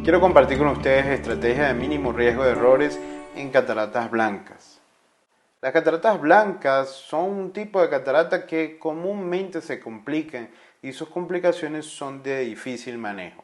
Quiero compartir con ustedes estrategias de mínimo riesgo de errores en cataratas blancas. Las cataratas blancas son un tipo de catarata que comúnmente se complican y sus complicaciones son de difícil manejo.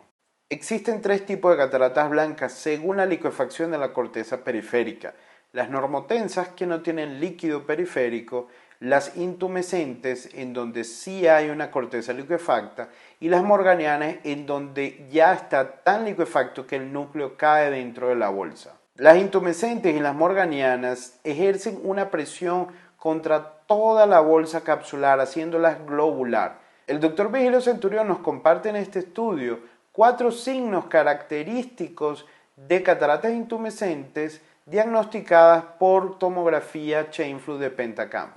Existen tres tipos de cataratas blancas según la liquefacción de la corteza periférica: las normotensas, que no tienen líquido periférico; las intumescentes, en donde sí hay una corteza liquefacta; y las morganianas, en donde ya está tan liquefacto que el núcleo cae dentro de la bolsa. Las intumescentes y las morganianas ejercen una presión contra toda la bolsa capsular, haciéndola globular. El Dr. Virgilio Centurión nos comparte en este estudio 4 signos característicos de cataratas intumescentes diagnosticadas por tomografía Chain Flow de Pentacam.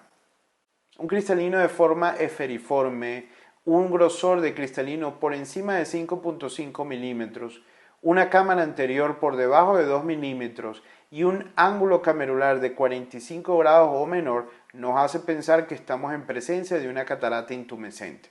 Un cristalino de forma esferiforme, un grosor de cristalino por encima de 5.5 milímetros, una cámara anterior por debajo de 2 milímetros y un ángulo camerular de 45 grados o menor nos hace pensar que estamos en presencia de una catarata intumescente.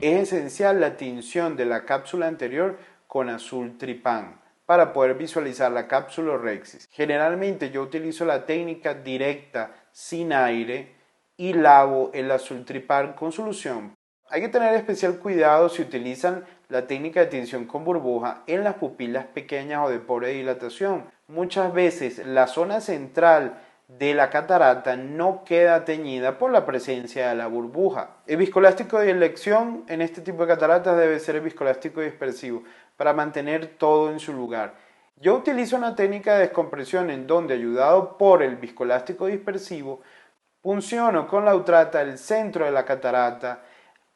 Es esencial la tinción de la cápsula anterior con azul tripán para poder visualizar la cápsula orexis. Generalmente yo utilizo la técnica directa sin aire y lavo el azul tripán con solución. Hay que tener especial cuidado si utilizan la técnica de tinción con burbuja en las pupilas pequeñas o de pobre dilatación. Muchas veces la zona central de la catarata no queda teñida por la presencia de la burbuja. El viscoelástico de elección en este tipo de cataratas debe ser el viscoelástico dispersivo para mantener todo en su lugar. Yo utilizo una técnica de descompresión en donde, ayudado por el viscoelástico dispersivo, punciono con la utrata el centro de la catarata,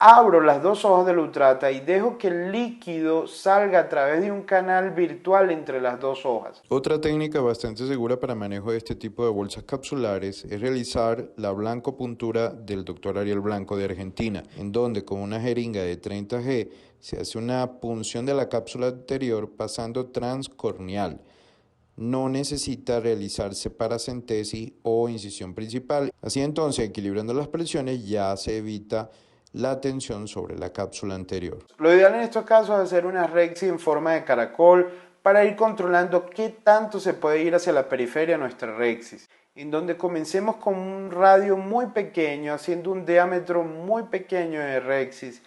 abro las dos hojas de la utrata y dejo que el líquido salga a través de un canal virtual entre las dos hojas. Otra técnica bastante segura para manejo de este tipo de bolsas capsulares es realizar la blancopuntura del Dr. Ariel Blanco de Argentina, en donde con una jeringa de 30G se hace una punción de la cápsula anterior pasando transcorneal. No necesita realizarse paracentesis o incisión principal. Así entonces, equilibrando las presiones, ya se evita la tensión sobre la cápsula anterior. Lo ideal en estos casos es hacer una rexis en forma de caracol para ir controlando qué tanto se puede ir hacia la periferia de nuestra rexis, en donde comencemos con un radio muy pequeño, haciendo un diámetro muy pequeño de rexis.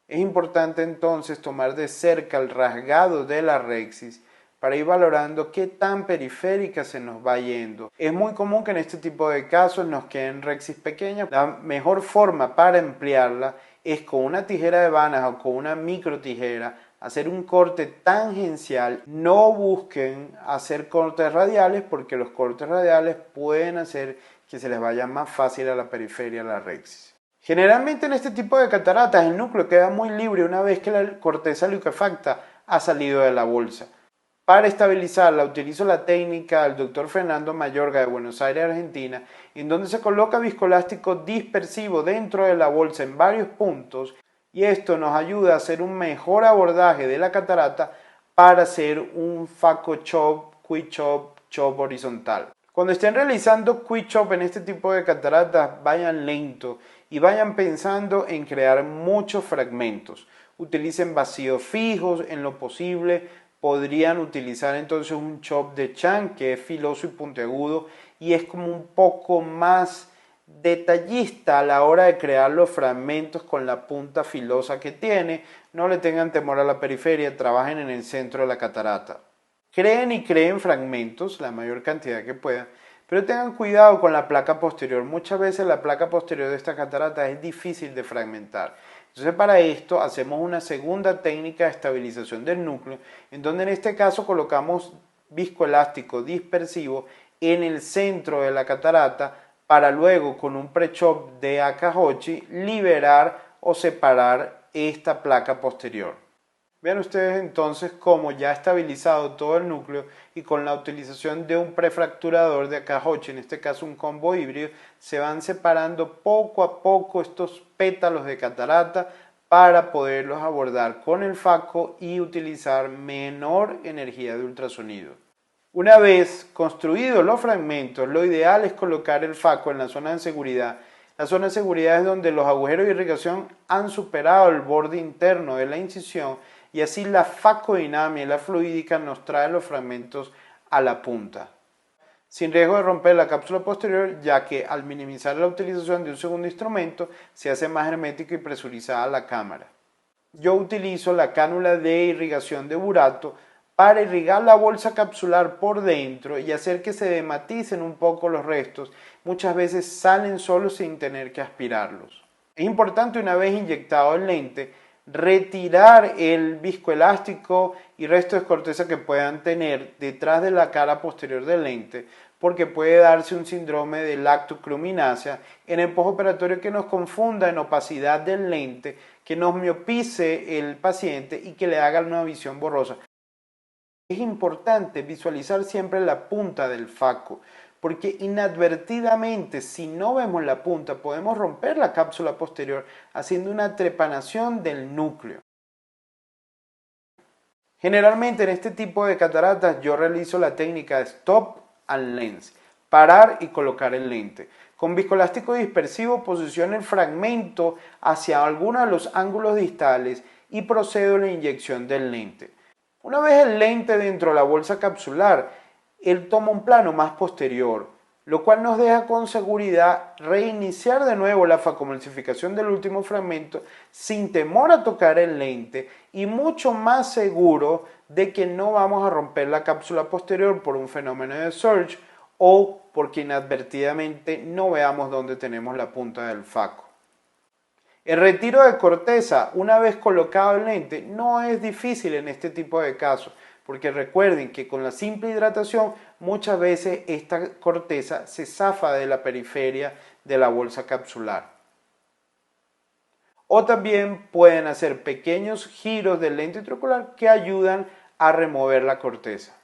Es importante entonces tomar de cerca el rasgado de la rexis para ir valorando qué tan periférica se nos va yendo. Es muy común que en este tipo de casos nos queden rexis pequeñas. La mejor forma para emplearla es con una tijera de vanas o con una micro tijera hacer un corte tangencial. No busquen hacer cortes radiales, porque los cortes radiales pueden hacer que se les vaya más fácil a la periferia la rexis. Generalmente en este tipo de cataratas el núcleo queda muy libre una vez que la corteza liquefacta ha salido de la bolsa. Para estabilizarla utilizo la técnica del Dr. Fernando Mayorga de Buenos Aires, Argentina, en donde se coloca viscoelástico dispersivo dentro de la bolsa en varios puntos, y esto nos ayuda a hacer un mejor abordaje de la catarata para hacer un phaco chop, quick chop, chop horizontal. Cuando estén realizando quick chop en este tipo de cataratas, vayan lento y vayan pensando en crear muchos fragmentos. Utilicen vacíos fijos en lo posible. Podrían utilizar entonces un chop de Chan, que es filoso y puntiagudo y es como un poco más detallista a la hora de crear los fragmentos con la punta filosa que tiene. No le tengan temor a la periferia, trabajen en el centro de la catarata. Creen fragmentos, la mayor cantidad que puedan, pero tengan cuidado con la placa posterior. Muchas veces la placa posterior de esta catarata es difícil de fragmentar. Entonces, para esto hacemos una segunda técnica de estabilización del núcleo, en donde en este caso colocamos viscoelástico dispersivo en el centro de la catarata para luego, con un pre-chop de Akahochi, liberar o separar esta placa posterior. Vean ustedes entonces cómo ya estabilizado todo el núcleo y con la utilización de un prefracturador de Akahochi, en este caso un combo híbrido, se van separando poco a poco estos pétalos de catarata para poderlos abordar con el phaco y utilizar menor energía de ultrasonido. Una vez construidos los fragmentos, lo ideal es colocar el phaco en la zona de seguridad La zona de seguridad es donde los agujeros de irrigación han superado el borde interno de la incisión y así la facodinamia y la fluídica nos trae los fragmentos a la punta, sin riesgo de romper la cápsula posterior, ya que al minimizar la utilización de un segundo instrumento se hace más hermético y presurizada la cámara. Yo utilizo la cánula de irrigación de burato para irrigar la bolsa capsular por dentro y hacer que se dematicen un poco los restos. Muchas veces salen solos sin tener que aspirarlos. Es importante, una vez inyectado el lente, retirar el viscoelástico y restos de corteza que puedan tener detrás de la cara posterior del lente, porque puede darse un síndrome de lactocruminácea en el postoperatorio que nos confunda en opacidad del lente, que nos miopice el paciente y que le haga una visión borrosa. Es importante visualizar siempre la punta del faco, porque inadvertidamente, si no vemos la punta, podemos romper la cápsula posterior haciendo una trepanación del núcleo. Generalmente en este tipo de cataratas yo realizo la técnica de stop and lens, parar y colocar el lente. Con viscoelástico dispersivo posiciono el fragmento hacia alguno de los ángulos distales y procedo a la inyección del lente. Una vez el lente dentro de la bolsa capsular, él toma un plano más posterior, lo cual nos deja con seguridad reiniciar de nuevo la facomulsificación del último fragmento sin temor a tocar el lente y mucho más seguro de que no vamos a romper la cápsula posterior por un fenómeno de surge o porque inadvertidamente no veamos dónde tenemos la punta del faco. El retiro de corteza, una vez colocado el lente, no es difícil en este tipo de casos, porque recuerden que con la simple hidratación muchas veces esta corteza se zafa de la periferia de la bolsa capsular. O también pueden hacer pequeños giros del lente intraocular que ayudan a remover la corteza.